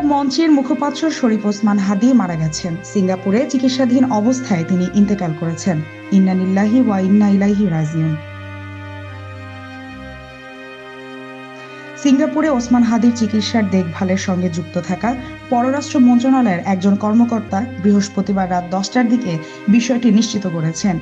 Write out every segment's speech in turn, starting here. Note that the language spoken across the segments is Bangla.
ইনকিলাব মঞ্চের মুখপাত্র শরীফ ওসমান হাদী মারা গেছেন। সিঙ্গাপুরে চিকিৎসাধীন অবস্থায় তিনি ইন্তেকাল করেছেন। ইন্না লিল্লাহি ওয়া ইন্না ইলাইহি রাজিউন। সিঙ্গাপুরে ওসমান হাদীর চিকিৎসার দেখভালের সঙ্গে যুক্ত থাকা পররাষ্ট্র মন্ত্রণালয়ের একজন কর্মকর্তা বৃহস্পতিবার রাত 10টার দিকে বিষয়টি নিশ্চিত করেছেন।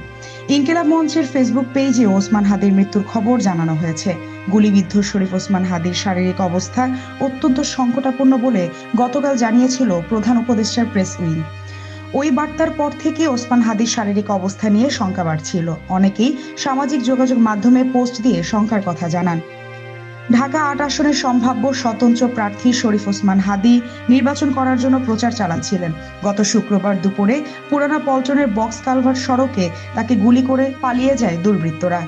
ইনকিলাব মঞ্চের ফেসবুক পেজে ওসমান হাদীর মৃত্যুর খবর জানানো হয়েছে। গুলিবিদ্ধ শরীফ ওসমান হাদীর শারীরিক অবস্থা অত্যন্ত সংকটাপন্ন বলে গতকাল জানিয়েছিল প্রধান উপদেষ্টার প্রেস উইং। ওই বার্তার পর থেকে ওসমান হাদীর শারীরিক অবস্থা নিয়ে শঙ্কা বাড়ছিল। অনেকেই সামাজিক যোগাযোগ মাধ্যমে পোস্ট দিয়ে শঙ্কার কথা জানান। ঢাকা ৮ আসনের সম্ভাব্য স্বতন্ত্র প্রার্থী শরীফ ওসমান হাদী নির্বাচন করার জন্য প্রচার চালাচ্ছিলেন। গত শুক্রবার দুপুরে পুরানা পল্টনের বক্স কালভার্ট সড়কে তাকে গুলি করে পালিয়ে যায় দুর্বৃত্তরা।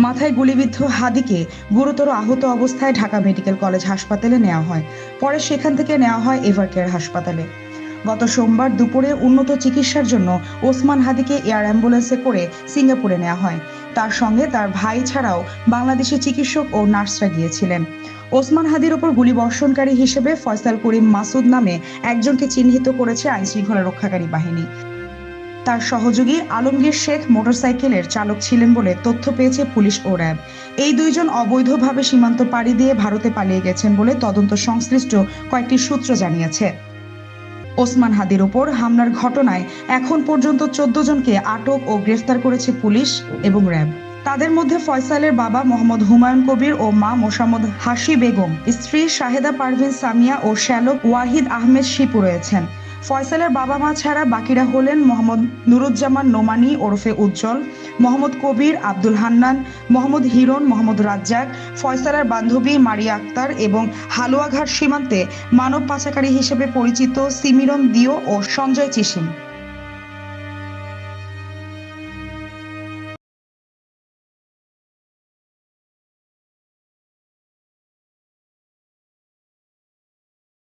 মাথায় গুলিবিদ্ধ হাদীকে গুরুতর আহত অবস্থায় ঢাকা মেডিকেল কলেজ হাসপাতালে নেওয়া হয়। পরে সেখান থেকে নেওয়া হয় এভারকেয়ার হাসপাতালে। গত সোমবার দুপুরে উন্নত চিকিৎসার জন্য ওসমান হাদীকে এয়ার অ্যাম্বুলেন্সে করে সিঙ্গাপুরে নেওয়া হয়। তার সঙ্গে তার ভাই ছাড়াও বাংলাদেশি চিকিৎসক ও নার্সরা গিয়েছিলেন। ওসমান হাদীর ওপর গুলিবর্ষণকারী হিসেবে ফয়সাল করিম মাসুদ নামে একজনকে চিহ্নিত করেছে আইনশৃঙ্খলা রক্ষাকারী বাহিনী। তার সহযোগী আলমগীর শেখ মোটরসাইকেলের চালক ছিলেন বলে তথ্য পেয়েছে পুলিশ ও র্যাব। এই দুইজন অবৈধভাবে সীমান্ত পাড়ি দিয়ে ভারতে পালিয়ে গেছেন বলে তদন্ত সংশ্লিষ্ট কয়েকটি সূত্র জানিয়েছে। ওসমান হাদীর ওপর হামলার ঘটনায় এখন পর্যন্ত 14 জনকে আটক ও গ্রেফতার করেছে পুলিশ এবং র্যাব। তাদের মধ্যে ফয়সালের বাবা মোহাম্মদ হুমায়ুন কবির ও মা মোসাম্মদ হাসি বেগম, স্ত্রী শাহেদা পারভিন সামিয়া ও শ্যালক ওয়াহিদ আহমেদ শিপু রয়েছেন। ফয়সালের বাবা মা ছাড়া বাকিরা হলেন মোহাম্মদ নুরুজ্জামান নোমানী ওরফে উজ্জ্বল, মোহাম্মদ কবির, আব্দুল হান্নান, মোহাম্মদ হিরণ, মোহাম্মদ রাজ্জাক, ফয়সালের বান্ধবী মারিয়া আক্তার এবং হালুয়াঘাট সীমান্তে মানব পাচারকারী হিসেবে পরিচিত সিমিরন দিও ও সঞ্জয় চিসিম।